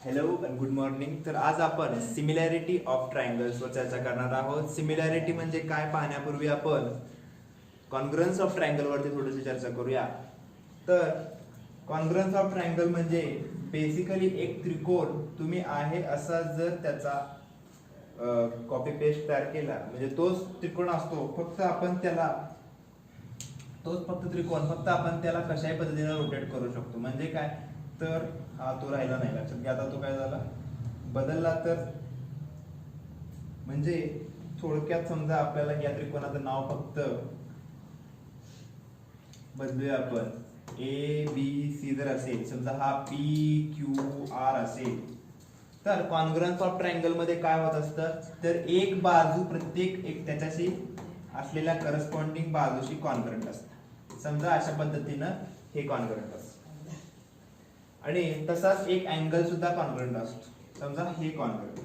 Hello and good morning. तर आज आपण सिमिलॅरिटी ऑफ ट्रायंगल्स वर चर्चा करणार आहोत. सिमिलॅरिटी म्हणजे काय पाहण्यापूर्वी आपण कॉन्ग्रुएन्स ऑफ ट्रायंगल वरती थोडीशी चर्चा करूया. तर कॉन्ग्रुएन्स ऑफ ट्रायंगल म्हणजे बेसिकली एक त्रिकोण तुम्ही आहे असा जर त्याचा कॉपी पेस्ट तयार केला म्हणजे तोच त्रिकोण असतो, फक्त आपण त्याला कशाही पद्धतीने रोटेट करू शकतो. म्हणजे काय, तर हा तो राहिला नाही, लक्षात घ्या. आता तो काय झाला, बदलला. तर म्हणजे थोडक्यात समजा आपल्याला या त्रिकोणाचं नाव फक्त बदलूया आपण. ए बी सी जर असेल, समजा हा पी क्यू आर असेल, तर कॉन्ग्रुएन्स ऑफ ट्रायंगल मध्ये काय होत असतं, तर एक बाजू प्रत्येक एक त्याच्याशी असलेल्या करस्पॉन्डिंग बाजूशी कॉन्ग्रुएंट असतं. समजा अशा पद्धतीनं हे कॉन्ग्रुएंट असतं. आणि तसाच एक अँगल सुद्धा कॉन्ग्रुएंट असतो. समजा हे कॉन्ग्रुएंट,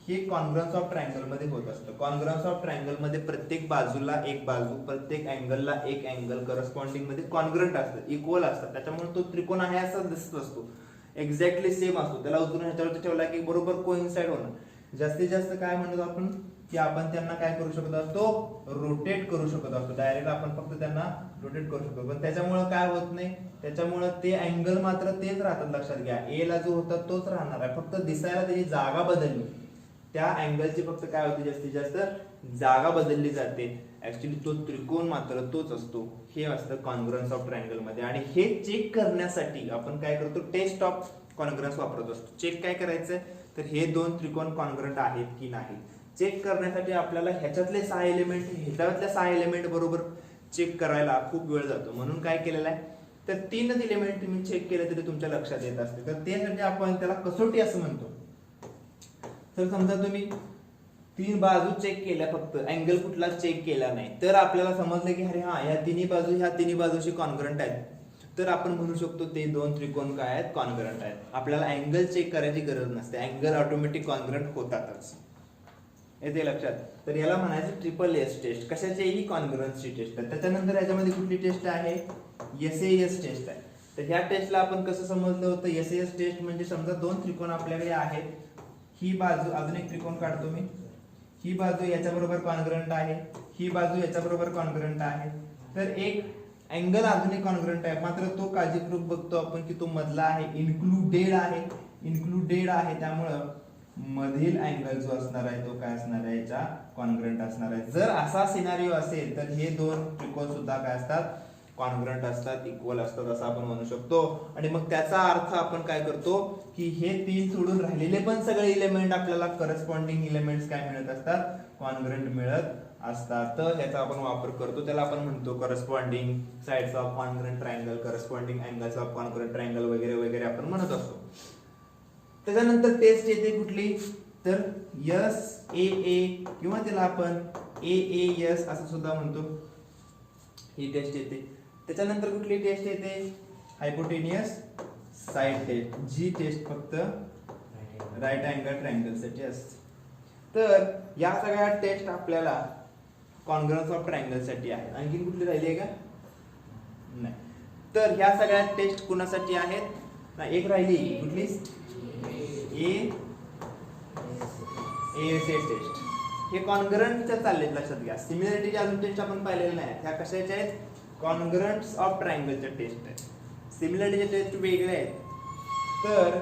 हे कॉन्ग्रुएन्स ऑफ ट्रायंगल मध्ये होत असतं. कॉन्ग्रुएन्स ऑफ ट्रायंगल मध्ये प्रत्येक बाजूला एक बाजू, प्रत्येक अँगलला एक अँगल करस्पॉन्डिंग मध्ये कॉन्ग्रुएंट असतं, इक्वल असतात. त्याच्यामुळे तो त्रिकोण आहे असा दिसत असतो, एक्झॅक्टली सेम असतो. त्याला उचलून ह्याच्यावरती ठेवला की बरोबर कोइन्साइड होणार. जास्तीत जास्त काय म्हणतो आपण की आपण त्यांना काय करू शकत असतो, रोटेट करू शकत असतो. डायरेक्ट आपण फक्त त्यांना रोटेट करू शकतो, पण त्याच्यामुळे काय होत नाही, त्याच्यामुळे ते अँगल मात्र तेच राहतात. लक्षात घ्या, ए ला जो होता तोच राहणार आहे, फक्त दिसायला त्याची जागा बदलली. त्या अँगलची फक्त काय होते, जास्तीत जास्त जागा बदलली जाते. ऍक्च्युली तो त्रिकोण मात्र तोच असतो. हे असतं कॉन्ग्रुएन्स ऑफ ट्रायंगल मध्ये. आणि हे चेक करण्यासाठी आपण काय करतो, टेस्ट ऑफ कॉन्ग्रुएन्स वापरत असतो. चेक काय करायचं, तर हे दोन त्रिकोण कॉन्ग्रुएंट आहेत की नाही चेक करण्यासाठी आपल्याला ह्याच्यातले 6 एलिमेंट ह्याच्यातल्या 6 एलिमेंट बरोबर चेक करायला खूप वेळ जातो. म्हणून काय केलेलं आहे, तर 3 एलिमेंट तुम्ही चेक केले तरी तुमच्या लक्षात येत असते. तर त्यासाठी आपण त्याला कसोटी असं म्हणतो. तर समजा तुम्ही 3 बाजू चेक केल्या, फक्त अँगल कुठला चेक केला नाही, तर आपल्याला समजलं की अरे हा, ह्या तिन्ही बाजूशी कॉन्ग्रुएंट आहेत. तर आपण म्हणू शकतो ते दोन त्रिकोण काय आहेत, कॉन्ग्रुएंट आहेत. आपल्याला अँगल चेक करायची गरज नसते, अँगल ऑटोमॅटिक कॉन्ग्रुएंट होतातच. येते लक्षात. तर याला म्हणायचं ट्रिपल एस टेस्ट. कशाची ही, कॉन्ग्रुएन्सची टेस्ट आहे. त्याच्यानंतर याच्यामध्ये कुठली टेस्ट आहे, एसएएस टेस्ट आहे. तर ह्या टेस्टला आपण कसं समजलं होतं, एसएएस टेस्ट म्हणजे समजा दोन त्रिकोण आपल्याकडे आहेत, ही बाजू, अजून एक त्रिकोण काढतो मी, ही बाजू याच्या बरोबर कॉन्ग्रुएंट आहे, ही बाजू याच्या बरोबर कॉन्ग्रुएंट आहे. तर एक अँगल अजून एक कॉन्ग्रुएंट आहे, मात्र तो काळजीपूर्वक बघतो आपण की तो मधला आहे, इन्क्लुडेड आहे. त्यामुळं मधील अँगल जो असणार आहे तो काय असणार आहे, याच्या कॉन्ग्रुएंट असणार आहे. जर असा सिनारिओ असेल तर हे दोन त्रिकोण सुद्धा काय असतात, कॉन्ग्रुएंट असतात, इक्वल असतात असं आपण म्हणू शकतो. आणि मग त्याचा अर्थ आपण काय करतो की हे 3 सोडून राहिलेले पण सगळे एलिमेंट आपल्याला करस्पॉन्डिंग एलिमेंट्स काय मिळत असतात, कॉन्ग्रुएंट मिळत असतात. तर ह्याचा आपण वापर करतो, त्याला आपण म्हणतो corresponding sides of congruent triangle, corresponding angles of congruent triangle वगैरे वगैरे आपण म्हणत असतो. त्याच्यानंतर टेस्ट येते कुठली, तर एस ए ए किंवा त्याला आपण ए ए एस असं सुद्धा म्हणतो, ही टेस्ट येते. त्याच्यानंतर कुठली टेस्ट येते, हायपोटेनियस साइड टेस्ट. जी टेस्ट फक्त राईट अँगल ट्रायंगल साठी असते. तर या सगळ्या टेस्ट आपल्याला कॉन्ग्रुएन्स ऑफ ट्रायंगल साठी आहेत. आणखी कुठली राहिली आहे का, नाही. तर ह्या सगळ्या टेस्ट कुणासाठी आहेत, ना एक राहिली कुठली, एएसए टेस्ट. हे कॉन्ग्रुएंटच्या चाललेत, लक्षात घ्या. सिमिलॅरिटीच्या अजून टेस्ट आपण पाहिलेल्या नाही. ह्या कशाच्या आहेत, कॉन्ग्रुएंट्स ऑफ ट्रायंगलच्या टेस्ट आहेत. सिमिलॅरिटीच्या टेस्ट वेगळ्या आहेत. तर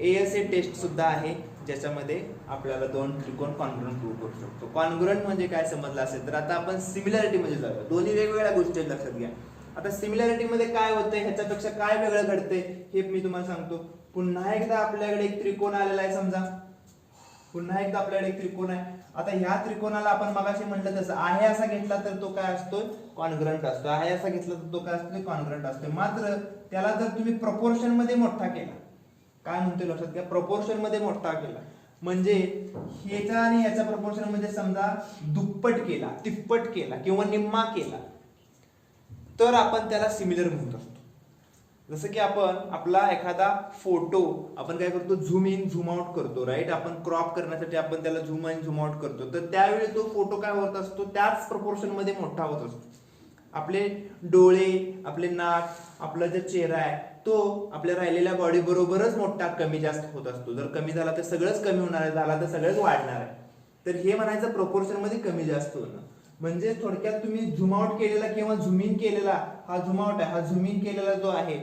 एएसए टेस्ट सुद्धा आहे, ज्याच्यामध्ये आपल्याला दोन त्रिकोण कॉन्ग्रुएंट प्रूव्ह करू शकतो. कॉन्ग्रुएंट म्हणजे काय समजलं असेल तर आता आपण सिमिलॅरिटी मध्ये जाऊया. दोन्ही वेगवेगळ्या गोष्टी आहेत, लक्षात घ्या. आता सिमिलॅरिटी मध्ये काय होतंय, ह्याच्यापेक्षा काय वेगळं घडतंय हे मी तुम्हाला सांगतो. पुन्हा एकदा आपल्याकडे एक त्रिकोण आलेला आहे, समजा पुन्हा एकदा आपल्याकडे एक त्रिकोण आहे. आता ह्या त्रिकोणाला आपण मगाशी म्हटलं तसं आहे असा घेतला तर तो काय असतो, कॉन्ग्रुएंट असतो. आहे असा घेतला तर तो काय असतो, कॉन्ग्रुएंट असतो. मात्र त्याला जर तुम्ही प्रपोर्शन मध्ये मोठा केला, काय म्हणतोय लक्षात घ्या, प्रपोर्शन मध्ये मोठा केला म्हणजे ह्याचा आणि ह्याचा प्रपोर्शन मध्ये समजा दुप्पट केला, तिप्पट केला किंवा निम्मा केला, तर आपण त्याला सिमिलर म्हणत असतो. जसं की आपण आपला एखादा फोटो आपण काय करतो, झूम इन झूम आउट करतो, राईट. आपण क्रॉप करण्यासाठी आपण त्याला झूम इन झूम आउट करतो. तर त्यावेळी तो फोटो काय होत असतो, त्याच प्रपोर्शन मध्ये मोठा होत असतो. आपले डोळे, आपले नाक, आपला जो चेहरा आहे तो आपल्या राहिलेल्या बॉडी बरोबरच मोठा कमी जास्त होत असतो. जर कमी झाला तर सगळंच कमी होणार आहे, झाला तर सगळंच वाढणार आहे. तर हे म्हणायचं प्रोपोर्शन मध्ये कमी जास्त होणं. म्हणजे थोडक्यात तुम्ही झूम आउट केलेला किंवा झूम इन केलेला, हा झूम आउट आहे, हा झूम इन केलेला जो आहे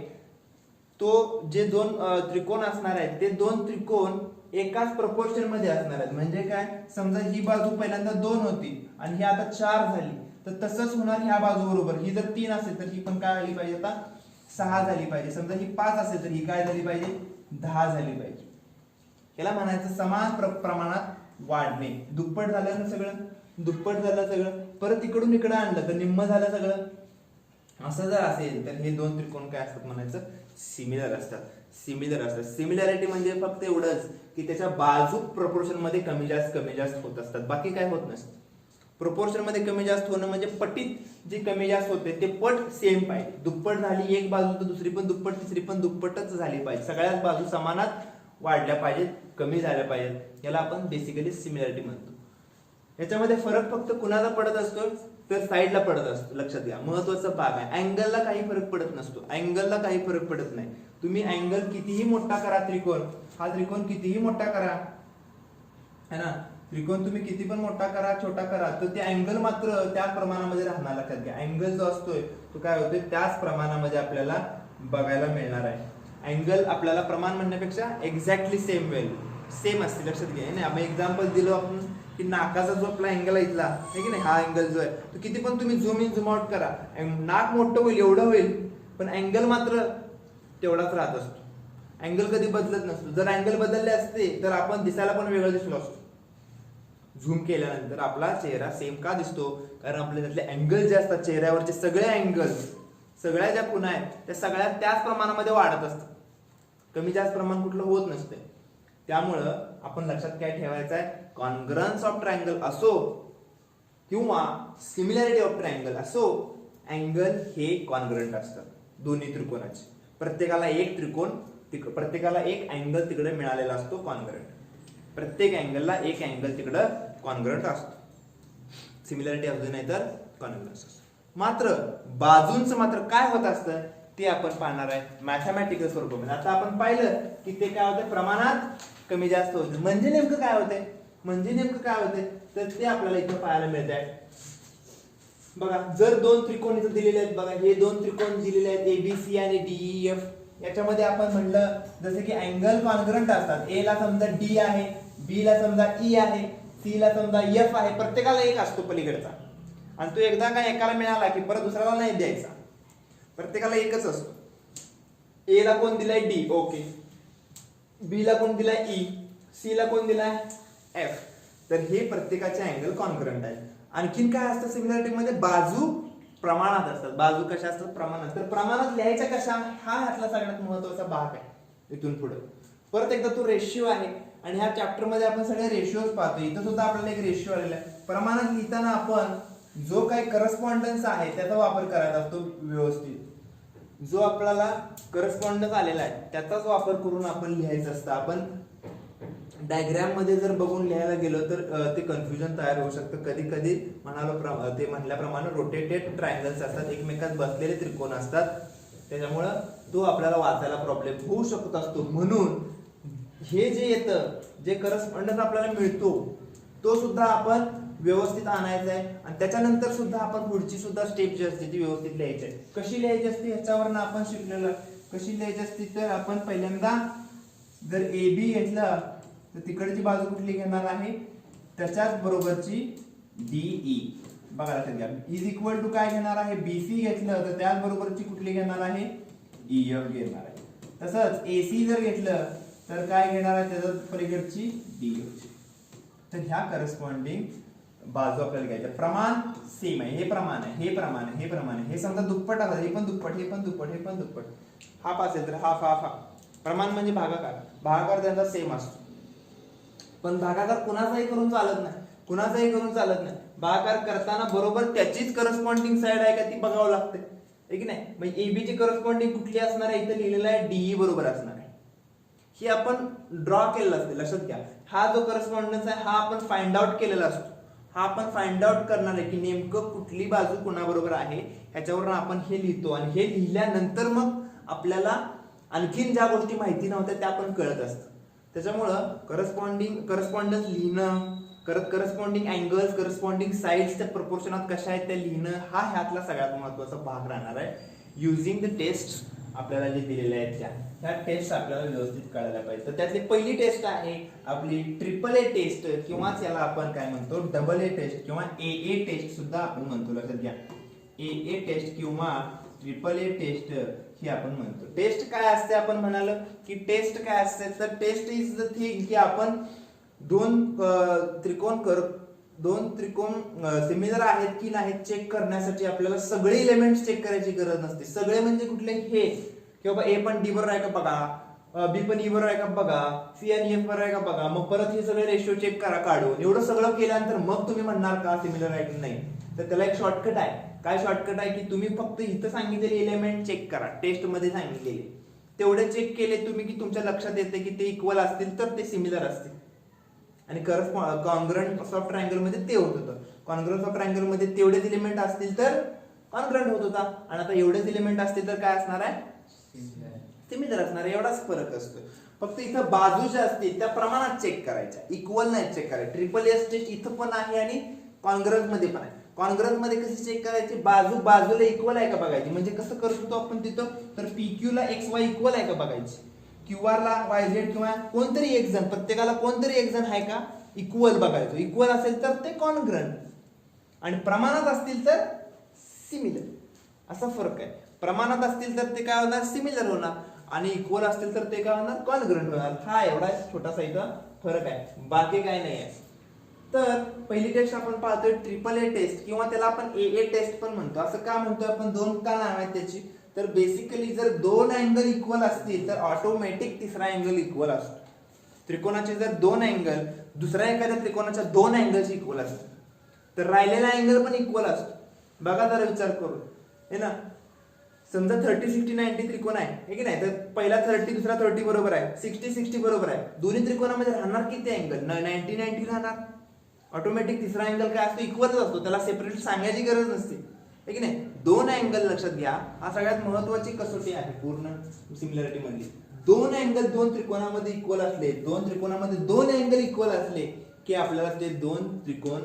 तो जे दोन त्रिकोण असणार आहेत ते दोन त्रिकोण एकाच प्रपोर्शन मध्ये असणार आहेत. म्हणजे काय, समजा ही बाजू पहिल्यांदा 2 होती आणि ही आता 4 झाली, तर तसंच होणार ह्या बाजू बरोबर. ही जर 3 असेल तर ही पण काय झाली पाहिजे, आता 6 झाली पाहिजे. समजा ही 5 असेल तर ही काय झाली पाहिजे, 10 झाली पाहिजे. याला म्हणायचं समान प्रमाणात वाढणे. दुप्पट झालं ना सगळं, दुप्पट झालं सगळं, परत इकडून इकडे आणलं तर निम्म झालं सगळं. असं जर असेल तर हे दोन त्रिकोण काय असतात म्हणायचं, सिमिलर असतात. सिमिलर असतात. सिमिलॅरिटी म्हणजे फक्त एवढंच की त्याच्या बाजू प्रोपोर्शन मध्ये कमी जास्त होत असतात, बाकी काय होत नसतं. प्रोपोर्शन मध्ये कमी जास्त होणं म्हणजे पटीत जे कमी जास्त होते ते पट सेम पाहिजे. दुप्पट झाली एक बाजू तर दुसरी पण दुप्पट, तिसरी पण दुप्पटच झाली पाहिजे. सगळ्याच बाजू समानात वाढल्या पाहिजेत, कमी झाल्या पाहिजेत. याला आपण बेसिकली सिमिलॅरिटी म्हणतो. याच्यामध्ये फरक फक्त कुणाला पडत असतो तर साईडला पडत असतो. लक्षात घ्या, महत्वाचा भाग आहे. अँगलला काही फरक पडत नसतो, अँगलला काही फरक पडत नाही. तुम्ही अँगल कितीही मोठा करा, त्रिकोण हा त्रिकोण कितीही मोठा करा है ना, त्रिकोण तुम्ही किती पण मोठा करा छोटा करा तर ते अँगल मात्र त्या प्रमाणामध्ये राहणार. लक्षात घ्या, अँगल जो असतोय तो काय होतोय त्याच प्रमाणामध्ये आपल्याला बघायला मिळणार आहे. अँगल आपल्याला प्रमाण म्हणण्यापेक्षा एक्झॅक्टली सेम व्हॅल्यू सेम असते. लक्षात घ्या ना, आम्ही एक्झाम्पल दिलो आपण की नाकाचा जो आपला अँगल आहे इथला आहे की नाही, हा अँगल जो आहे तो किती पण तुम्ही झूम इन झूम आउट करा, नाक मोठं होईल एवढं होईल पण अँगल मात्र तेवढाच राहत असतो. अँगल कधी बदलत नसतो. जर अँगल बदलले असते तर आपण दिसायला पण वेगळं दिसलो असतो. झूम केल्यानंतर आपला चेहरा सेम का दिसतो, कारण आपल्या त्यातले अँगल जे असतात चेहऱ्यावरचे सगळे अँगल, सगळ्या ज्या खुणा आहेत त्या सगळ्या त्याच प्रमाणामध्ये वाढत असतात. कमी जास्त प्रमाण कुठलं होत नसते. त्यामुळं आपण लक्षात काय ठेवायचं आहे, कॉन्ग्रन्स ऑफ ट्रायंगल असो किंवा सिमिलॅरिटी ऑफ ट्रायंगल असो, अँगल हे कॉन्ग्रंट असतात दोन्ही त्रिकोणाचे. प्रत्येकाला एक त्रिकोण प्रत्येकाला एक अँगल तिकडे मिळालेला असतो कॉन्ग्रंट. प्रत्येक अँगलला एक अँगल तिकडं कॉन्ग्रंट असतो. सिमिलॅरिटी असू नाही तर कॉन्ग्रन्स असतो. मात्र बाजूंचं मात्र काय होत असतं ते आपण पाहणार आहे मॅथमॅटिकल स्वरूपामध्ये. आता आपण पाहिलं की ते काय होतं, प्रमाणात कमी जास्त होते. म्हणजे नेमकं काय होते, तर ते आपल्याला इथं पाहायला मिळत आहे. बघा, जर दोन त्रिकोण इथं दिलेले आहेत, बघा हे दोन त्रिकोण दिलेले आहेत एबीसी आणि डीईएफ. याच्यामध्ये आपण म्हणलं जसं की अँगल कॉन्ग्रंट असतात. ए ला समजा डी आहे, बी ला समजा ई आहे, सी ला समजा एफ आहे. प्रत्येकाला एक असतो पलीकडचा आणि तो एकदा काय एकाला मिळाला की परत दुसऱ्याला नाही द्यायचा, प्रत्येकाला एकच असतो. ए ला कोण दिलाय डी, ओके. बी ला कोण दिलाय ई, सी ला कोण दिलाय एफ. तर हे प्रत्येकाचे अँगल कॉन्ग्रंट आहे. आणखीन काय असतं सिमिलॅरिटी मध्ये, बाजू प्रमाणात असतात. बाजू कशा असतात, प्रमाणात. तर प्रमाणात लिहायच्या कशा, हा ह्यातला सगळ्यात महत्वाचा भाग आहे. इथून पुढे परत एकदा तो रेशिओ आहे आणि ह्या चॅप्टर मध्ये आपण सगळे रेशिओज पाहतो. इथं सुद्धा आपल्याला एक रेशिओ आलेला आहे. प्रमाणात लिहिताना आपण जो काही करस्पॉन्डन्स आहे त्याचा वापर करायचा असतो व्यवस्थित. जो आपल्याला करस्पॉन्डन्स आलेला आहे त्याचाच वापर करून आपण लिहायचं असतं. आपण डायग्राम मध्ये जर बघून लिहायला गेलो तर ते कन्फ्युजन तयार होऊ शकतं. कधी कधी ते म्हणल्याप्रमाणे रोटेटेड ट्रायंगल्स असतात, एकमेकात बसलेले त्रिकोण असतात, त्याच्यामुळं तो आपल्याला वाचायला प्रॉब्लेम होऊ शकत असतो. म्हणून हे जे येतं, जे करस्पॉन्डन्स आपल्याला मिळतो तो सुद्धा आपण व्यवस्थित आणायचा आहे आणि त्याच्यानंतर सुद्धा आपण पुढची सुद्धा स्टेप जी असते ती व्यवस्थित लिहायची आहे. कशी लिहायची असते ह्याच्यावरनं आपण शिकलेलं. कशी लिहायची असते तर आपण पहिल्यांदा जर ए बी घेतलं तर तिकडची बाजू कुठली घेणार आहे, त्याच्याच बरोबरची डीई. बघा लक्षात घ्या, इज इक्वल टू काय घेणार आहे, बीसी घेतलं तर त्याच बरोबरची कुठली घेणार आहे, ईएफ घेणार आहे. तसंच एसी जर घेतलं तर काय घेणार आहे, त्याच्या पलीकडची डीएफ. तर ह्या करस्पॉन्डिंग बाजू आपल्याला घ्यायच्या. प्रमाण सेम आहे, हे प्रमाण आहे, हे प्रमाण आहे, हे प्रमाण आहे. हे समजा दुप्पट आहे, हे पण दुप्पट, हे पण दुप्पट, हे पण दुप्पट. हाफ असेल तर हाफ हाफ हाफ. प्रमाण म्हणजे भागाकार. भागाकार त्यांचा सेम असतो. पण भागाकार कुणाचाही करून चालत नाही. भागाकार करताना बरोबर त्याचीच करस्पॉन्डिंग साइड आहे का ती बघावं लागते, है की नाही. म्हणजे एबी ची करस्पॉन्डिंग कुठली असणार आहे, इथे लिहिलेलं आहे डीई बरोबर असणार आहे. हे आपण ड्रॉ केलेलं असते. लक्षात घ्या, हा जो करस्पॉन्डन्स आहे हा आपण फाइंड आउट केलेला असतो. हा आपण फाइंड आउट करणार आहे की नेमकं कुठली बाजू कुणाबरोबर आहे ह्याच्यावरून आपण हे लिहितो आणि हे लिहिल्यानंतर मग आपल्याला आणखीन ज्या गोष्टी माहिती नव्हत्या त्या पण कळत असतात. त्याच्यामुळं करस्पॉन्डन्स लिहिणं, करस्पॉन्डिंग अँगल्स, करस्पॉन्डिंग साइड्सच्या प्रपोर्शनात कशा आहेत त्या लिहिणं हा ह्यातला सगळ्यात महत्त्वाचा भाग राहणार आहे. युझिंग द टेस्ट आपल्याला जे दिलेले आहेत त्या टेस्ट आपल्याला व्यवस्थित कळायला पाहिजे. तर त्यातली पहिली टेस्ट आहे आपली ट्रिपल ए टेस्ट किंवा याला आपण काय म्हणतो डबल ए टेस्ट किंवा ए टेस्ट सुद्धा आपण म्हणतो. लक्षात घ्या, ए टेस्ट किंवा ट्रिपल ए टेस्ट ही आपण म्हणतो. टेस्ट काय असते आपण म्हणालो की टेस्ट काय असते तर टेस्ट इज द थिंग की आपण दोन त्रिकोण सिमिलर आहेत की नाही चेक करण्यासाठी आपल्याला सगळे एलिमेंट्स चेक करायची गरज नसते. सगळे म्हणजे कुठले हे की बाबा ए पण डी बरोबर आहे का बघा, बी पण ई बरोबर आहे का बघा, सी आणि एफ बरोबर आहे का बघा, मग परत हे सगळे रेशिओ चेक करा काढून. एवढं सगळं केल्यानंतर मग तुम्ही म्हणणार का सिमिलर आहे की नाही. तर त्याला एक शॉर्टकट आहे. काय शॉर्टकट आहे की तुम्ही फक्त इथं सांगितलेले एलिमेंट चेक करा, टेस्ट मध्ये सांगितलेले तेवढे चेक केले तुम्ही की तुमच्या लक्षात येते की ते इक्वल असतील तर ते सिमिलर असतील. आणि कॉन्ग्रंट ऑफ ट्रायंगल मध्ये ते होत होतं. कॉन्ग्रंट ऑफ ट्रायंगल मध्ये तेवढेच एलिमेंट असतील तर कॉन्ग्रंट होत होता आणि आता एवढेच एलिमेंट असतील तर काय असणार आहे सिमिलर असणार आहे. एवढाच फरक असतो. फक्त इथं बाजू ज्या असतील त्या प्रमाणात चेक करायच्या, इक्वल नाही चेक करायच्या. ट्रिपल एस टेस्ट इथं पण आहे आणि कॉन्ग्रंट मध्ये पण आहे. कॉन्ग्रंट मध्ये कशी चेक करायची, बाजूला इक्वल आहे का बघायची. म्हणजे कसं करतो आपण तिथं तर पीक्यू ला एक्स वाय इक्वल आहे का बघायची, क्यूआर ला वाय झेड किंवा कोणतरी एक जण, प्रत्येकाला कोणतरी एक जण आहे का इक्वल बघायचो. इक्वल असेल तर ते कॉन्ग्रंट आणि प्रमाणात असतील तर सिमिलर. असा फरक आहे. प्रमाणात असतील तर ते काय होणार सिमिलर होणार आणि इक्वल असतील तर ते काय होणार कॉन्ग्रंट होणार. हा एवढा छोटासा इथं फरक आहे, बाकी काय नाही आहे. तर पहिली टेस्ट आपण पाहतोय ट्रिपल ए टेस्ट किंवा त्याला आपण ए टेस्ट पण म्हणतो. असं का म्हणतोय आपण, दोन का नाव आहेत त्याची तर बेसिकली जर दोन अँगल इक्वल असतील तर ऑटोमॅटिक तिसरा अँगल इक्वल असतो. त्रिकोणाचे जर दोन अँगल दुसऱ्या एखाद्या त्रिकोणाच्या दोन अँगल्स इक्वल असतात तर राहिलेला अँगल पण इक्वल असतो. बघा जरा विचार करून हे ना, समजा 30 60 90 त्रिकोण आहे की नाही, तर पहिला 30 दुसरा 30 बरोबर आहे, 60 60 बरोबर आहे. दोन्ही त्रिकोणामध्ये राहणार किती अँगल 90 90 राहणार. ऑटोमॅटिक तिसरा अँगल काय असतो इक्वलच असतो, त्याला सेपरेट सांगायची गरज नसते की नाही. दोन अँगल लक्षात घ्या, हा सगळ्यात महत्वाची कसोटी आहे पूर्ण सिमिलरिटी मधली. दोन अँगल दोन त्रिकोणामध्ये इक्वल असले, दोन त्रिकोणामध्ये दोन अँगल इक्वल असले की आपल्याला ते दोन त्रिकोण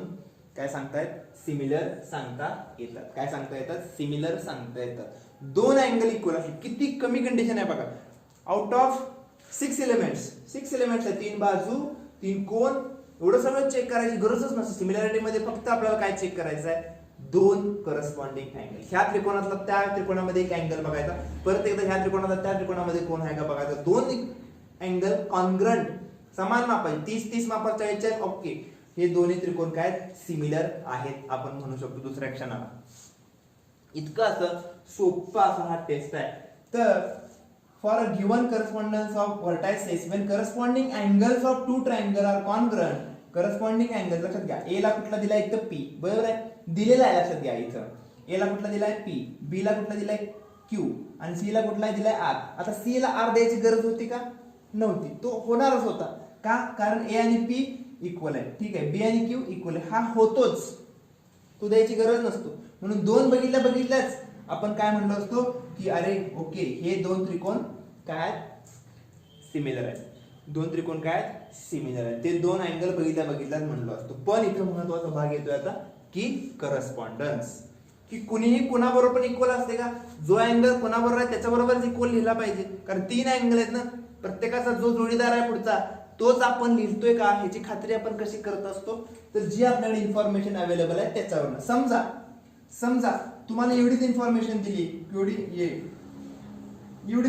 काय सांगतायत सिमिलर सांगता येतात. काय सांगता येतात सिमिलर सांगता येतात. दोन अँगल इक्वल असले, किती कमी कंडिशन आहे बघा. आउट ऑफ 6 एलिमेंट्स आहे, 3 बाजू 3 कोण, एवढं सगळं चेक करायची गरजच नसते. सिमिलरिटी मध्ये फक्त आपल्याला काय चेक करायचं आहे दोन करस्पॉन्डिंग अँगल. ह्या त्रिकोणातला त्या त्रिकोणामध्ये एक अँगल बघायचा, परत एकदा ह्या त्रिकोणातला त्या त्रिकोणामध्ये कोण आहे का बघायचा. दोन अँगल कॉन्ग्रंट समान मापाचे 30-30 मापाच्या याच्यात ओके, हे दोन्ही त्रिकोण काय सिमिलर आहेत आपण म्हणू शकतो दुसऱ्या क्षणाला. इतकं असं सोपं असा हा टेस्ट आहे. तर for a given correspondence of vertices when corresponding angles of two triangle are congruent, corresponding angle लक्षात घ्या. ए ला कुठला दिलाय इथं पी बरोबर आहे, दिलेला आहे लक्षात घ्या. इथं ए ला कुठला दिलाय पी, बी ला कुठला दिलाय क्यू आणि सी ला कुठला दिलाय आर. आता सी ला आर द्यायची गरज होती का नव्हती, तो होणारच होता का कारण ए आणि पी इक्वल आहे. ठीक आहे, बी आणि क्यू इक्वल आहे, हा होतोच, तो द्यायची गरज नसतो. म्हणून दोन बघितल्याच आपण काय म्हणलो असतो की अरे ओके हे दोन त्रिकोण काय सिमिलर आहेत, दोन त्रिकोण काय सिमिलर आहेत, ते दोन अँगल बघितल्याच म्हणलो असतो. पण इथं महत्वाचा भाग येतोय आता की करस्पॉन्डन्स, की कुणीही कुणाबरोबर पण इक्वल असते का, जो अँगल कुणाबरोबर आहे त्याच्याबरोबरच इक्वल लिहिला पाहिजे. कारण 3 अँगल आहेत ना, प्रत्येकाचा जो जोडीदार आहे पुढचा तोच आपण लिहितोय का ह्याची खात्री आपण कशी करत असतो तर जी आपल्याकडे इन्फॉर्मेशन अवेलेबल आहे त्याच्यावर. समजा तुम्हाला एवढीच इन्फॉर्मेशन दिली, एवढीच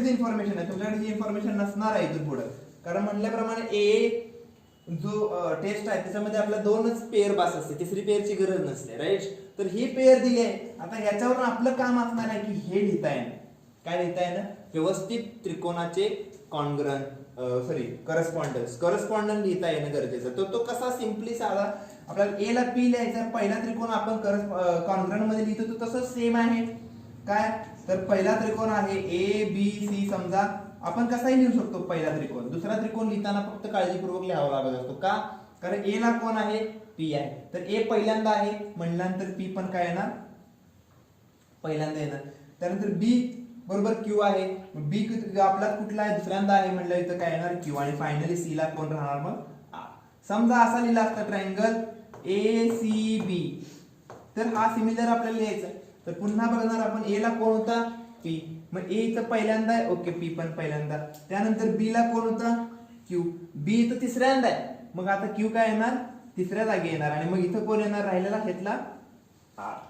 इन्फॉर्मेशन आहे, तुमच्याकडे ही इन्फॉर्मेशन नसणार आहे इथून पुढे. कारण म्हणल्याप्रमाणे ए जो टेस्ट आहे त्याच्यामध्ये आपल्या दोनच पेअर बास असते, तिसरी पेअरची गरज नसते राईट. तर ही पेअर दिली आहे, आता याच्यावरून आपलं काम असणार आहे की हे लिहिता येणं, काय लिहिता येणं व्यवस्थित त्रिकोणाचे करस्पॉन्डन्स लिहिता येणं गरजेचं. तर तो कसा सिम्पली साधा आपल्याला ए ला पी लिहायचा, पहिला त्रिकोण आपण कॉन्ग्रंट मध्ये लिहितो तो तसं सेम आहे काय. तर पहिला त्रिकोण आहे ए बी सी, समजा आपण कसाही लिहू शकतो पहिला त्रिकोण. दुसरा त्रिकोण लिहिताना फक्त काळजीपूर्वक लिहावा लागत असतो का, कारण ए ला कोण आहे पी आहे. तर ए पहिल्यांदा आहे म्हणल्यानंतर पी पण काय येणार, पहिल्यांदा येणार. त्यानंतर बी बरोबर क्यू आहे, बी आपला कुठला आहे, दुसऱ्यांदा आहे म्हणलं इथं काय येणार क्यू. आणि फायनली सी ला कोण राहणार मग आर. समजा असा लिहिला असता ट्रायंगल ए सी बी, तर हा सिमिलर आपल्याला लिहायचा. तर पुन्हा बघणार आपण ए ला कोण होता पी, मग ए इथं पहिल्यांदा आहे ओके, पी पण पहिल्यांदा. त्यानंतर बी ला कोण होता क्यू, बी इथं तिसऱ्यांदा आहे, मग आता क्यू काय येणार तिसऱ्या जागी येणार. आणि मग इथं कोण येणार राहिलेला घेतला आर.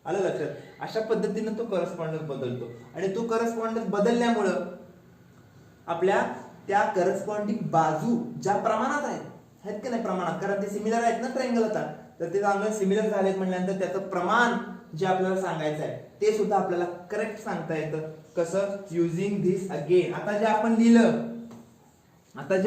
आलं लक्षात. अशा पद्धतीने तो करस्पॉन्डन्स बदलतो. आणि तो करस्पॉन्डन्स बदलल्यामुळं आपल्या त्या करस्पॉन्डिंग बाजू ज्या प्रमाणात आहेत की नाही प्रमाणात, कारण ते सिमिलर आहेत ना ट्रायंगल आता, तर ते चांगलं सिमिलर झालेत म्हणल्यानंतर त्याचं प्रमाण जे आपल्याला सांगायचं आहे ते सुद्धा आपल्याला करेक्ट सांगता येतं. कसं, युजिंग धिस अगेन. आता जे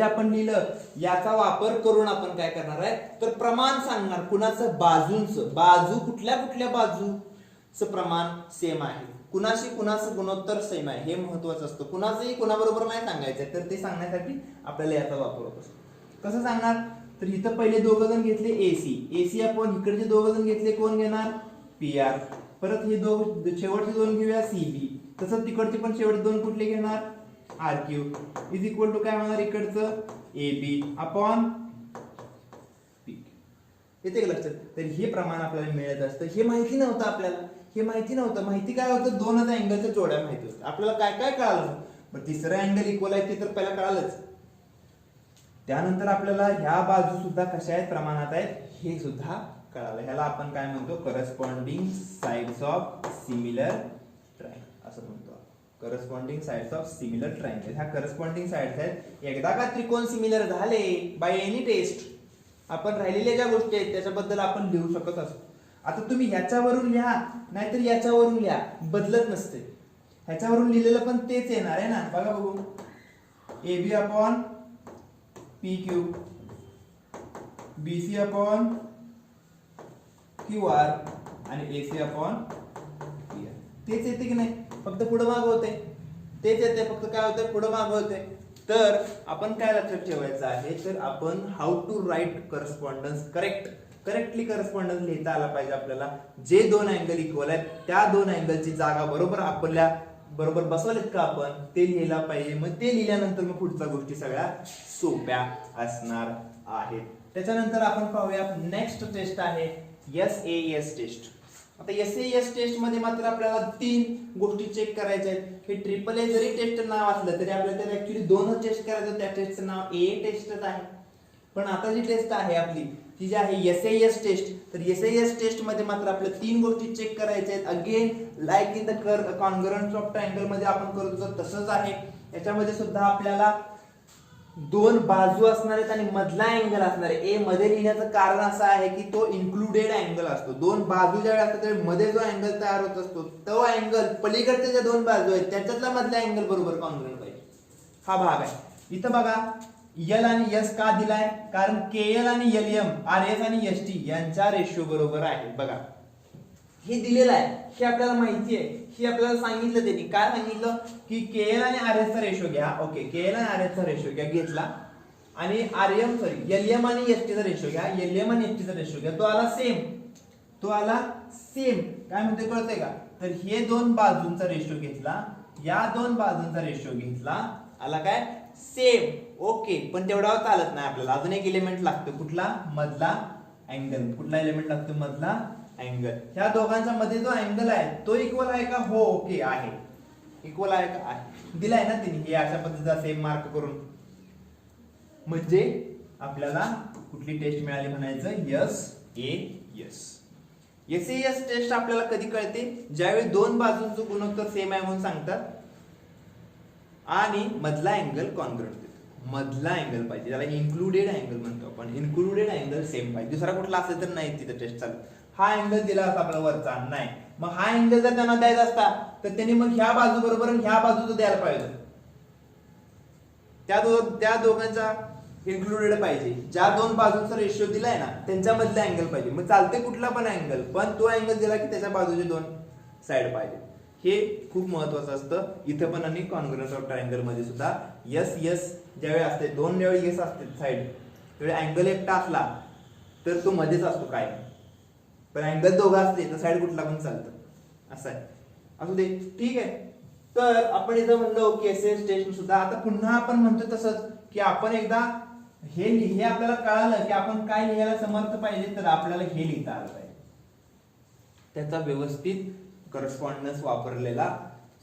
आपण लिहिलं याचा वापर करून आपण काय करणार आहे, तर प्रमाण सांगणार कुणाचं, बाजूंचं. बाजू कुठल्या कुठल्या बाजूचं प्रमाण सेम आहे, कुणाचं गुणोत्तर सेम आहे, हे महत्वाचं असतं. कुणाचंही कुणाबरोबर नाही सांगायचंय, तर ते सांगण्यासाठी आपल्याला याचा वापर होत असतो. कसं सांगणार, तर इथं पहिले दोघं जण घेतले एसी आपण इकडचे दोघं जण घेतले कोण घेणार पी आर. परत हे शेवटचे दोन घेऊया सीबी. तसंच तिकडचे पण शेवटचे दोन कुठले घेणार R Q is equal to काय होणार इकडचं ए बी अपॉन पी. येते का लक्षात. तर हे प्रमाण आपल्याला मिळत असतं. हे माहिती नव्हतं आपल्याला, माहिती काय होतं, दोनच अँगलच्या जोड्या माहिती होतं आपल्याला. काय काय कळालं, पण तिसरं अँगल इक्वल आहे ते तर पहिला कळालंच. त्यानंतर आपल्याला ह्या बाजू सुद्धा कशा आहेत प्रमाणात आहेत हे सुद्धा कळालं. ह्याला आपण काय म्हणतो, corresponding sides of similar triangle असं म्हणतो. Corresponding sides of similar triangle. ह्या करस्पॉन्डिंग साइड्स आहेत. एकदा का त्रिकोण सिमिलर झाले बाय एनी टेस्ट, आपण राहिलेल्या ज्या गोष्टी आहेत त्याच्याबद्दल आपण लिहू शकत असतो. आता तुम्ही ह्याच्यावरून लिहा नाहीतर याच्यावरून लिहा, बदलत नसते. ह्याच्यावरून लिहिलेलं पण तेच येणार आहे ना. बघा बघू, A B upon P Q, B C upon Q R आणि A C upon P R. तेच येते की नाही, फक्त पुढं माग होते. तेच येते, फक्त काय होते पुढं माग होते. तर आपण काय लक्षात ठेवायचं आहे, तर आपण how to write correspondence correctly correspondence लिहिता आला पाहिजे आपल्याला. जे दोन अँगल इक्वल आहेत त्या दोन अँगलची जागा बरोबर आपल्या बरोबर बसवलेत का आपण ते लिहिला पाहिजे. मग ते लिहिल्यानंतर मग पुढच्या गोष्टी सगळ्या सोप्या असणार आहेत. त्याच्यानंतर आपण पाहूया नेक्स्ट टेस्ट आहे SAS टेस्ट. आता SAS टेस्ट मध्ये मात्र आपल्याला 3 गोष्टी चेक करायच्या आहेत. हे ट्रिपल ए जरी टेस्ट नाव असलं तरी आपल्याला त्याला ऍक्च्युअली 2च टेस्ट करायचं. त्या टेस्टचं नाव ए टेस्टच आहे. पण आता जी टेस्ट आहे आपली ती जी आहे SAS टेस्ट, तर SAS टेस्ट मध्ये मात्र आपल्याला 3 गोष्टी चेक करायच्या आहेत. Again like in the congruence of triangle मध्ये आपण करतो तसंच आहे. याच्यामध्ये सुद्धा आपल्याला 2 बाजू असणार आहेत आणि मधला अँगल असणार आहे. ए मध्ये लिहिण्याचं कारण असं आहे की तो इन्क्लुडेड अँगल असतो. 2 बाजू ज्या असतात त्यावेळी मध्ये जो अँगल तयार होत असतो तो अँगल पलीकडच्या ज्या 2 बाजू आहेत त्याच्यातला मधला अँगल बरोबर कॉन्ग्रुएंट पाहिजे. हा भाग आहे. इथं बघा एल आणि एस का दिलाय, कारण केएल आणि एलएम, आर एस आणि एस टी यांचा रेशो बरोबर आहे. बघा हे दिलेलं आहे, हे आपल्याला माहिती आहे, हे आपल्याला सांगितलं त्यांनी. काय सांगितलं की केएल आणि आर एस चा रेशो घ्या. ओके, केएल आणि आर एस चा रेशो घ्या, घेतला. आणि एलएम आणि एस टी चा रेशो घ्या, एलएम आणि एस टी चा रेशो घ्या. तो आला सेम. काय म्हणते कळतंय का. तर हे 2 बाजूंचा रेशो घेतला, या 2 बाजूंचा रेशो घेतला, आला काय सेम. ओके, पण तेवढा चालत नाही आपल्याला, अजून एक एलिमेंट लागतो. कुठला, मधला अँगल. कुठला एलिमेंट लागतो, मधला अँगल. ह्या दोघांच्या मध्ये जो अँगल आहे तो इक्वल आहे का, हो ओके आहे, इक्वल आहे का, आहे. दिलाय ना तिने हे अशा पद्धतीचा सेम मार्क करून. म्हणजे आपल्याला कुठली टेस्ट मिळाली म्हणायचं, SAS. SAS टेस्ट आपल्याला कधी कळते, ज्यावेळी 2 बाजूंचं गुणोत्तर सेम आहे म्हणून सांगतात आणि मधला अँगल कॉन्ग्रुएंट देतो. मधला अँगल पाहिजे, त्याला इन्क्लुडेड अँगल म्हणतो आपण. इन्क्लुडेड अँगल सेम पाहिजे, दुसरा कुठला असेल तर नाही तिथं टेस्ट चालू. हा अँगल दिला असता आपला वरचा, नाही. मग हा अँगल जर त्यांना द्यायचा असता तर त्यांनी मग ह्या बाजू बरोबर ह्या बाजूचं द्यायला पाहिजे. त्या दोघांचा इन्क्लुडेड पाहिजे. ज्या 2 बाजूंचा रेशो दिलाय ना त्यांच्या मधला अँगल पाहिजे. मग चालते कुठला पण अँगल, पण तो अँगल दिला की त्याच्या बाजूचे 2 साइड पाहिजे. हे खूप महत्वाचं असतं इथं पण. आणि कॉन्ग्रुएंस ऑफ ट्रायंगल मध्ये सुद्धा यस ज्यावेळी असते 2 ज्यावेळी यस असते साइड, त्यावेळी अँगल एकटा असला तर तो मध्येच असतो काय, पण अँगल दोघा असले तर साईड कुठला पण चालतं असं आहे. असू दे, ठीक आहे. तर आपण इथं म्हणलो की एसएस टेस्ट सुद्धा, आता पुन्हा आपण म्हणतो तसंच की आपण एकदा हे आपल्याला कळालं की आपण काय लिहायला समर्थ पाहिजे, तर आपल्याला हे लिहिता आलं पाहिजे. त्याचा व्यवस्थित करस्पॉन्डन्स वापरलेला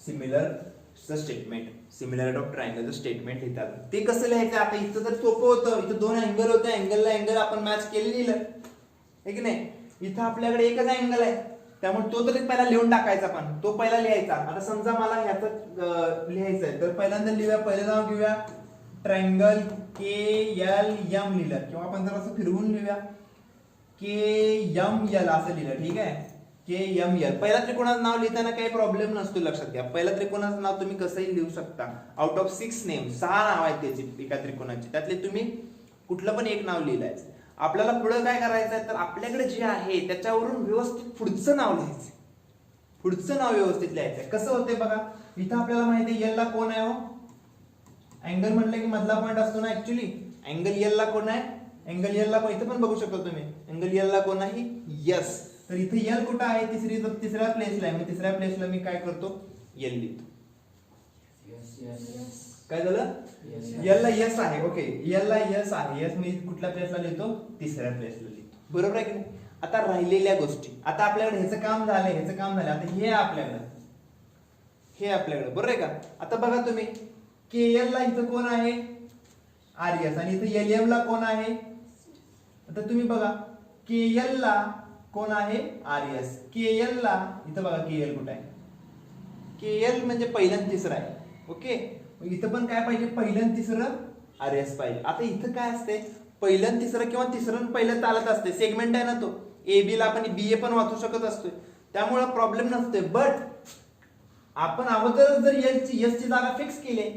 similar statement, similar of triangle statement लिहितात. ते कसं लिहायचं, आता इथं तर सोपं होतं, इथं दोन अँगल होते, अँगलला अँगल आपण मॅच केले लिहिलं आहे की नाही. इथं आपल्याकडे एकच अँगल आहे, त्यामुळे तो तरी पहिला लिहून टाकायचा, पण तो पहिला लिहायचा. आता समजा मला ह्याचं लिहायचं आहे, तर पहिल्यांदा लिहूया, पहिलं नाव घेऊया ट्रायंगल KLM लिहिलं, किंवा आपण जर असं फिरवून लिहूया KML असं लिहिलं, ठीक आहे. KML पहिल्या त्रिकोणाचं नाव लिहिताना काही प्रॉब्लेम नसतो, लक्षात घ्या. पहिल्या त्रिकोणाचं नाव तुम्ही कसंही लिहू शकता. आउट ऑफ 6 नेम, 6 नाव आहेत त्याची एका त्रिकोणाची, त्यातले तुम्ही कुठलं पण एक नाव लिहिलायचं. आपल्याला पुढे काय करायचं आहे, तर आपल्याकडे जे आहे त्याच्यावरून व्यवस्थित पुढचं नाव लिहायचं, पुढचं नाव व्यवस्थित लिहायचं. कसं होते बघा, इथं आपल्याला माहिती आहे एल ला कोण आहे, हो अँगल म्हटलं की मधला पॉईंट असतो ना. ऍक्च्युली अँगल एल ला कोण आहे, अँगल एल ला इथं पण बघू शकता तुम्ही, अँगल एल ला कोण आहे, यस. तर इथे एल कुठं आहे, तिसऱ्या प्लेसला आहे. मग तिसऱ्या प्लेसला मी काय करतो, एल लिहितो. काय झालं, एल ला यस आहे, ओके, एल ला यस आहे, यस मी कुठल्या प्लेसला लिहितो, तिसऱ्या प्लेसला लिहितो, बरोबर आहे की नाही. आता राहिलेल्या गोष्टी, आता आपल्याकडे ह्याचं काम झालंय, ह्याचं काम झालं, आता हे आपल्याकडे बरोबर आहे का. आता बघा तुम्ही, KL ला इथं कोण आहे, RS, आणि इथं LM ला कोण आहे. आता तुम्ही बघा, KL ला कोण आहे, RS, KL ला इथं बघा KL कुठं आहे, KL म्हणजे पहिलं आणि तिसरं आहे, ओके. इथं पण काय पाहिजे, पहिलं आणि तिसरं RS पाहिजे. आता इथं काय असते, पहिलं आणि तिसरं किंवा तिसरं आणि पहिलं चालत असते, सेगमेंट आहे ना तो, AB ला आपण BA पण वाचू शकत असतोय, त्यामुळे प्रॉब्लेम नसतोय. बट आपण अगोदर जर एस ची जागा फिक्स केली,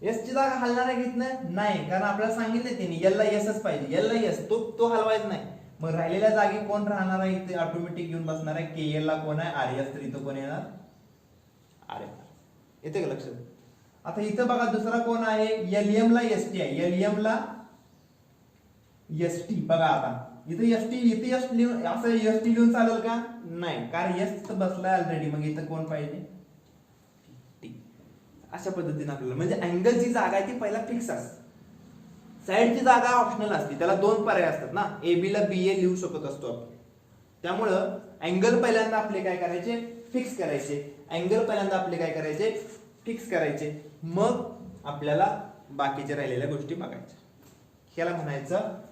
एस ची जागा हलणार आहे घेत नाही, कारण आपल्याला सांगितले त्यांनी एल ला एसच पाहिजे, एल ला एस, तो हलवायचा नाही. मग राहिलेल्या जागी कोण राहणार आहे, इथे ऑटोमॅटिक येऊन बसणार आहे. KL ला कोण आहे, RS, तर इथं कोण येणार, RS. येते का लक्षात. आता इथं बघा दुसरा कोण आहे, LM ला ST आहे, LM ला ST. बघा आता इथं ST, इथे एस लिहून असं ST लिहून चालेल का, नाही, कारण एस बसलाय ऑलरेडी. मग इथं कोण पाहिजे, T. अशा पद्धतीने आपल्याला, म्हणजे अँगलची जागा आहे ती पहिला फिक्स असते, साइडची जागा ऑप्शनल असते, त्याला दोन पर्याय असतात ना, AB ला BA लिहू शकत असतो आपण. त्यामुळं अँगल पहिल्यांदा आपले काय करायचे, फिक्स करायचे. अँगल पहिल्यांदा आपले काय करायचे, फिक्स करायचे. मग आपल्याला बाकीच्या राहिलेल्या गोष्टी बघायच्या. ह्याला म्हणायचं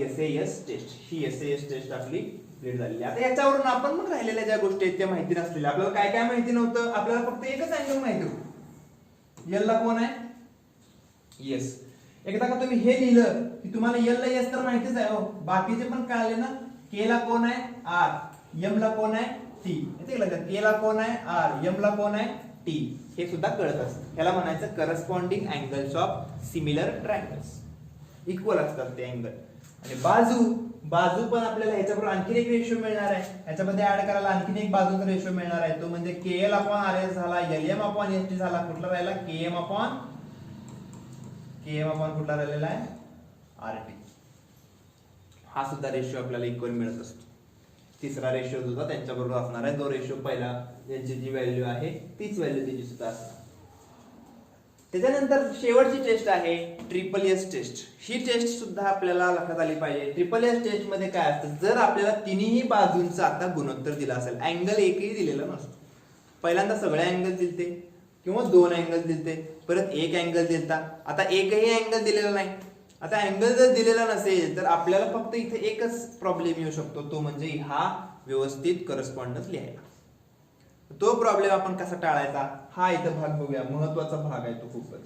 SAS टेस्ट. ही SAS टेस्ट आपली क्लिअर झालेली. आता याच्यावरून आपण मग राहिलेल्या ज्या गोष्टी आहेत त्या माहिती नसलेल्या, आपल्याला काय काय माहिती नव्हतं, आपल्याला फक्त एकच अँगल माहिती होतं, एल ला कोण आहे, यस. एकदा का तुम्ही हे लिहिलं की तुम्हाला एल ला यस तर माहितीच आहे, हो बाकीचे पण कळले ना. के ला कोण आहे, R, M ला कोण आहे, T. येते लक्षात, के ला कोण आहे, R, M ला कोण आहे, T. हे सुद्धा कळत असतं. ह्याला म्हणायचं corresponding angles of similar triangles. Equal असतात ते अँगल. आणि बाजू पण आपल्याला ह्याच्याबरोबर आणखी एक रेशो मिळणार आहे, ह्याच्यामध्ये ऍड करायला आणखी एक बाजूचा रेशो मिळणार आहे, तो म्हणजे KL अपॉन RS झाला, LM अपॉन ST झाला, कुठला राहिला, KM अपॉन कुठला राहिलेला आहे, RT. हा सुद्धा रेशो आपल्याला इक्वल मिळत असतो. तिसरा रेशो सुद्धा त्यांच्याबरोबर असणार आहे, जो रेशो पहिला यांची जी व्हॅल्यू आहे तीच व्हॅल्यू त्याची सुद्धा असणार. त्याच्यानंतर शेवटची टेस्ट आहे SSS टेस्ट. ही टेस्ट सुद्धा आपल्याला लक्षात आली पाहिजे. SSS टेस्ट मध्ये काय असतं, जर आपल्याला तिन्ही बाजूंचा आता गुणोत्तर दिला असेल, अँगल एकही दिलेला नसतो, पहिल्यांदा सगळे अँगल दिलते किंवा दोन अँगल दिलते, परत एक अँगल दिलता, आता एकही अँगल दिलेला नाही. आता अँगल जर दिलेला नसेल तर आपल्याला फक्त इथे एकच प्रॉब्लेम येऊ शकतो, तो म्हणजे हा व्यवस्थित करस्पॉन्डन्स लिहायला. तो प्रॉब्लेम आपण कसा टाळायचा, हा इथं भाग बघूया, महत्वाचा भाग आहे तो खूपच.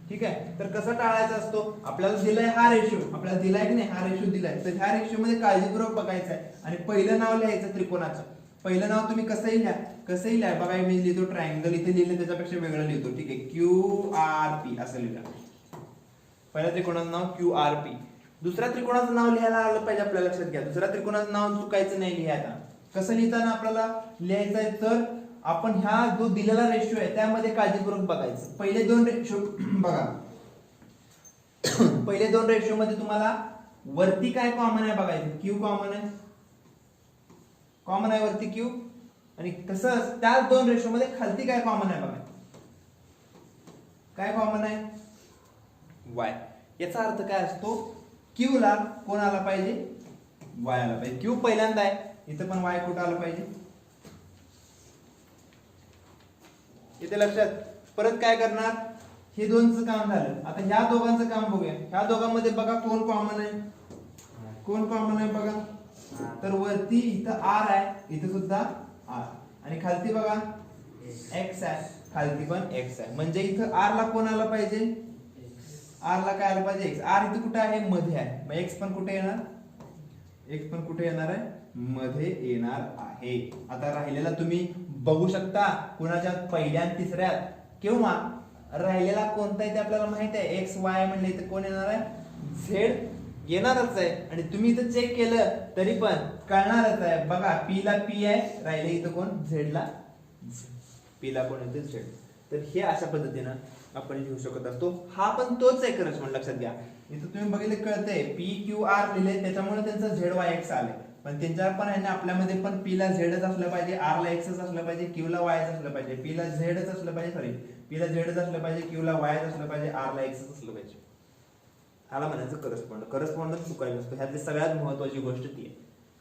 ठीक आहे, तर कसा टाळायचा असतो, आपल्याला दिलाय हा रेशो, आपल्याला दिलाय की नाही, हा रेशो दिलाय, तर ह्या रेशो मध्ये काळजीपूर्वक बघायचं आहे. आणि पहिलं नाव लिहायचं त्रिकोणाचं, पहिलं नाव तुम्ही कसंही लिहा, बघा मी लिहितो ट्रायंगल, इथे लिहिलं त्याच्यापेक्षा वेगळं लिहितो, ठीक आहे, QRP असं लिहिलं. पहिल्या त्रिकोणाचं नाव QRP. दुसऱ्या त्रिकोणाचं नाव लिहायला आलं पाहिजे, आपल्याला लक्षात घ्या, दुसऱ्या त्रिकोणाचं नाव चुकायचं नाही लिहायला. कसं लिहिताना आपल्याला लिहायचं आहे, तर आपण ह्या जो दिलेला रेशो आहे त्यामध्ये काळजीपूर्वक बघायचं. पहिले दोन रेशो बघा, पहिले दोन रेशो मध्ये तुम्हाला वरती काय कॉमन आहे बघायचं, क्यू कॉमन आहे, कॉमन आहे वरती क्यू, आणि तसंच त्या दोन रेशो मध्ये खालती काय कॉमन आहे बघा, काय कॉमन आहे, वाय. याचा अर्थ काय असतो, क्यू ला कोण आला पाहिजे, वाय आला पाहिजे. क्यू पहिल्यांदा आहे, इथं पण वाय कुठं आला पाहिजे, इथे लक्षात. परत काय करणार, हे दोनचं काम झालं. आता ह्या दोघांचं काम बघूया. ह्या दोघांमध्ये बघा कोण कॉमन आहे, कोण कॉमन आहे बघा. तर वरती इथं आर आहे, इथं सुद्धा आर, आणि खालती बघा एक्स आहे, खालती पण एक्स आहे. म्हणजे इथं आर ला कोण आला पाहिजे, आर ला काय आलं पाहिजे, एक्स. आर इथं कुठे आहे, मध्ये आहे. मग एक्स पण कुठे येणार, एक्स पण कुठे येणार आहे, मध्ये येणार आहे. आता राहिलेला तुम्ही बघू शकता कुणाच्या पहिल्या आणि तिसऱ्यात, किंवा राहिलेला कोणता आहे ते आपल्याला माहित आहे, एक्स वाय म्हणले इथं कोण येणार आहे, झेड येणारच आहे. आणि तुम्ही इथं चेक केलं तरी पण कळणारच आहे. बघा पी ला पी आहे, राहिले इथं कोण, झेड ला पी ला कोण येते, झेड. तर हे अशा पद्धतीनं आपण लिहू शकत असतो. हा पण तोच आहे करस्पॉन्ड, लक्षात घ्या. इथं तुम्ही बघितलं कळतंय, पी क्यू आर लिहिले त्याच्यामुळे त्यांचं झेड वाय एक्स आले. पण त्यांच्यावर पण आहे ना, आपल्यामध्ये पण पी ला झेडच असलं पाहिजे, आर ला एक्सच असलं पाहिजे, क्यू ला वायच असलं पाहिजे. पी ला झेडच असलं पाहिजे, सॉरी पी ला झेडच असलं पाहिजे, क्यू ला वायच असलं पाहिजे, आर ला एक्सच असलं पाहिजे. ह्याला म्हणायचं करस्पॉन्ड. करस्पॉन्ड चुकायला नसतो. ह्यातली सगळ्यात महत्वाची गोष्ट ती आहे.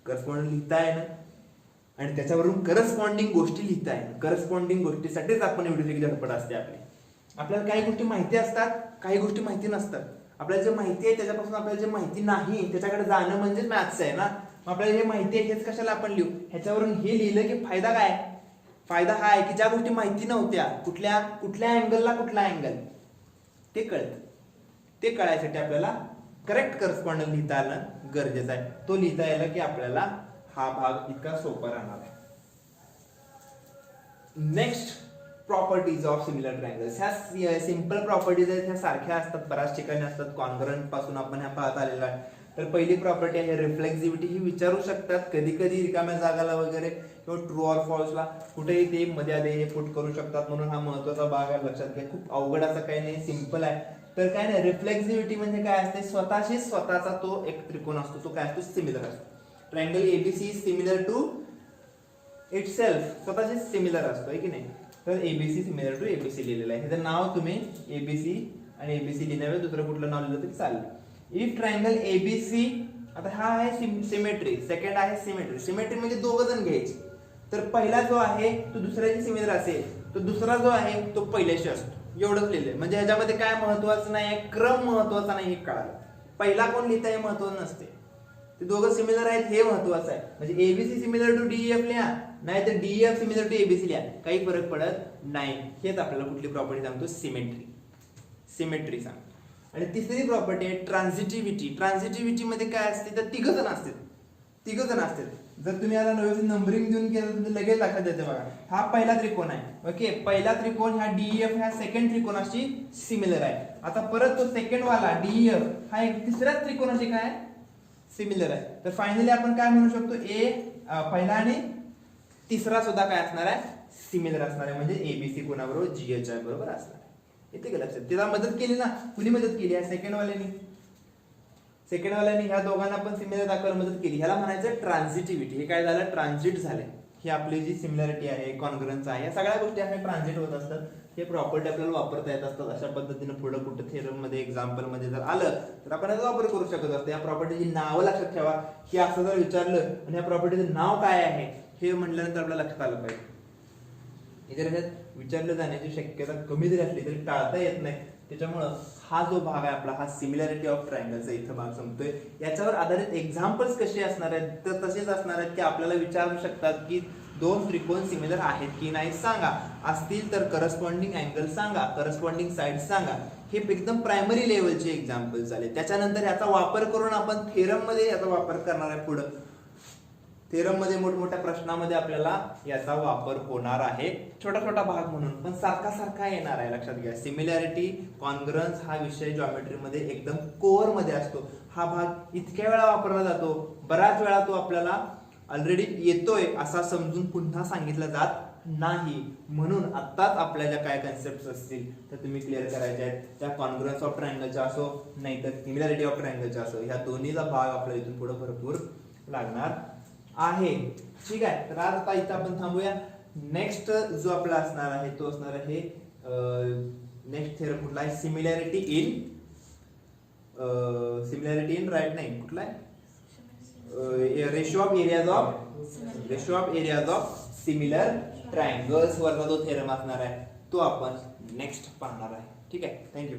करस्पॉन्ड लिहिताय ना, आणि त्याच्यावरून करस्पॉन्डिंग गोष्टी लिहिताय. करस्पॉन्डिंग गोष्टीसाठीच आपण एवढी सगळी धडपड असते आपली. आपल्याला काही गोष्टी माहिती असतात, काही गोष्टी माहिती नसतात. आपल्याला जे माहिती आहे त्याच्यापासून आपल्याला जे माहिती नाही त्याच्याकडे जाणं म्हणजे मॅथ्स आहे ना. आपल्याला हे माहिती आहे हेच कशाला आपण लिहू, ह्याच्यावरून हे लिहिलं की फायदा काय, फायदा हा आहे की ज्या गोष्टी माहिती नव्हत्या, कुठल्या कुठल्या अँगलला कुठला अँगल ते कळतं. ते कळायसाठी आपल्याला करेक्ट करस्पॉन्डन्स लिहिता आलं गरजेचं आहे. तो लिहिता यायला की आपल्याला हा भाग इतका सोपा राहणार आहे. Next, properties of similar triangles. ह्या सिंपल प्रॉपर्टीज आहेत, ह्या सारख्या असतात, बऱ्याच ठिकाणी असतात. कॉन्ग्रंट पासून आपण ह्या पाहत आलेला आहे. तर पहिली प्रॉपर्टी आहे रिफ्लेक्सिव्हिटी. ही विचारू शकतात कधी कधी रिकाम्या जागाला वगैरे, किंवा ट्रू ऑर फॉल्सला कुठेही ते मध्ये हे पुट करू शकतात. म्हणून हा महत्वाचा भाग आहे, लक्षात घ्या. खूप अवघड असं काही नाही, सिंपल आहे. तर काय नाही, रिफ्लेक्सिव्हिटी म्हणजे काय असते, स्वतःशी स्वतःचा तो एक त्रिकोण असतो, तो काय असतो, सिमिलर असतो. Triangle ABC is similar to itself, स्वतःशी सिमिलर असतो, आहे की नाही. तर एबीसी सिमिलर टू एबीसी लिहिलेलं आहे. ह्याचं नाव तुम्ही एबीसी आणि एबीसी लिहिण्यावे दुसरं कुठलं नाव लिहिलं तरी चालेल. इफ ट्रायंगल एबीसी, आता हा आहे सिमेट्री, सेकंड आहे सिमेट्री. सिमेट्री म्हणजे दोघं जण घ्यायचे. तर पहिला जो आहे तो दुसऱ्याची सिमिलर असेल, तो दुसरा जो आहे तो पहिल्याशी असतो. एवढंच लिहिलंय. म्हणजे ह्याच्यामध्ये काय महत्वाचं नाही, क्रम महत्वाचा नाही, हे कळालं. पहिला कोण लिहिता हे महत्वाचं नसते, ते दोघं सिमिलर आहेत हे महत्वाचं आहे. म्हणजे एबीसी सिमिलर टू डीईएफ लिहा, नाही तर डीईएफ सिमिलर टू एबीसी लिहा, काही फरक पडत नाही. हेच आपल्याला कुठली प्रॉपर्टी सांगतो, सिमेट्री. सिमेट्री सांगतो. आणि तिसरी प्रॉपर्टी आहे ट्रान्झिटिव्हिटी. ट्रान्झिटिव्हिटी मध्ये काय असते, तर तिघ जण असतात, तिघ जण असतात. जर तुम्ही आता व्यवस्थित नंबरिंग देऊन केलं तर तुम्ही लगेच लक्षात येते. बघा हा पहिला त्रिकोण आहे, ओके. पहिला त्रिकोण ह्या डीईएफ ह्या सेकंड त्रिकोणाशी सिमिलर आहे. आता परत तो सेकंड वाला डीईएफ हा एक तिसऱ्या त्रिकोणाशी काय सिमिलर आहे. तर फायनली आपण काय म्हणू शकतो, पहिला आणि तिसरा सुद्धा काय असणार आहे, सिमिलर असणार आहे. म्हणजे एबीसी कोणाबरोबर, जीएच बरोबर असणार आहे. येते का लक्षात. तिला मदत केली ना, कुणी मदत केली आहे, सेकंड वाल्यानी ह्या दोघांना पण सिमिलर दाखवायला मदत केली. ह्याला म्हणायचं ट्रान्झिटिव्हिटी. हे काय झालं, ट्रान्झिट झाले. ही आपली जी सिमिलरिटी आहे, कॉन्ग्रन्स आहे, या सगळ्या गोष्टी आहेत ट्रान्झिट होत असतात. हे प्रॉपर्टी आपल्याला वापरता येत असतात. अशा पद्धतीने पुढे कुठे थेरम मध्ये, एक्झाम्पल मध्ये जर आलं तर आपण याचा वापर करू शकत असतो. या प्रॉपर्टीची नावं लक्षात ठेवा. की असं जर विचारलं आणि या प्रॉपर्टीचं नाव काय आहे हे म्हटल्यानंतर आपल्याला लक्षात आलं पाहिजे. इथे विचारलं जाण्याची शक्यता कमी जरी असली तरी टाळता येत नाही. त्याच्यामुळं हा जो भाग आहे आपला, हा सिमिलॅरिटी ऑफ ट्रायंगलचा इथं भाग संपतोय. याच्यावर आधारित एक्झाम्पल्स कसे असणार आहेत, तर तसेच असणार आहेत की आपल्याला विचारू शकतात की दोन त्रिकोण सिमिलर आहेत की नाही सांगा, असतील तर करस्पॉन्डिंग अँगल सांगा, करस्पॉन्डिंग साइड सांगा. हे एकदम प्रायमरी लेवलचे एक्झाम्पल्स झाले. त्याच्यानंतर याचा वापर करून आपण थेरम मध्ये याचा वापर करणार आहे. पुढे थेरम मध्ये मोठमोठ्या प्रश्नामध्ये आपल्याला याचा वापर होणार आहे, छोटा छोटा भाग म्हणून, पण सारखा सारखा येणार आहे. लक्षात घ्या, सिमिलॅरिटी, कॉन्ग्रन्स हा विषय जॉमेट्री मध्ये एकदम कोअर मध्ये असतो. हा भाग इतक्या वेळा वापरला जातो, बऱ्याच वेळा तो आपल्याला ऑलरेडी येतोय असा समजून पुन्हा सांगितला जात नाही. म्हणून आत्ताच आपल्या ज्या काय कन्सेप्ट असतील तर तुम्ही क्लिअर करायच्या आहेत. त्या कॉन्ग्रुअन्स ऑफ ट्रायंगलच्या असो नाहीतर सिमिलॅरिटी ऑफ ट्रायंगलच्या असो, ह्या दोन्हीचा भाग आपल्याला इथून पुढे भरपूर लागणार आहे. ठीक आहे, तर आज आता इथं आपण थांबूया. नेक्स्ट जो आपला असणार आहे तो असणार आहे नेक्स्ट थेरम कुठला आहे, सिमिलॅरिटी इन राईट नाही कुठला आहे, ratio of areas of similar triangles वरचा जो थेरम असणार आहे तो आपण नेक्स्ट पाहणार आहे. ठीक आहे, थँक्यू.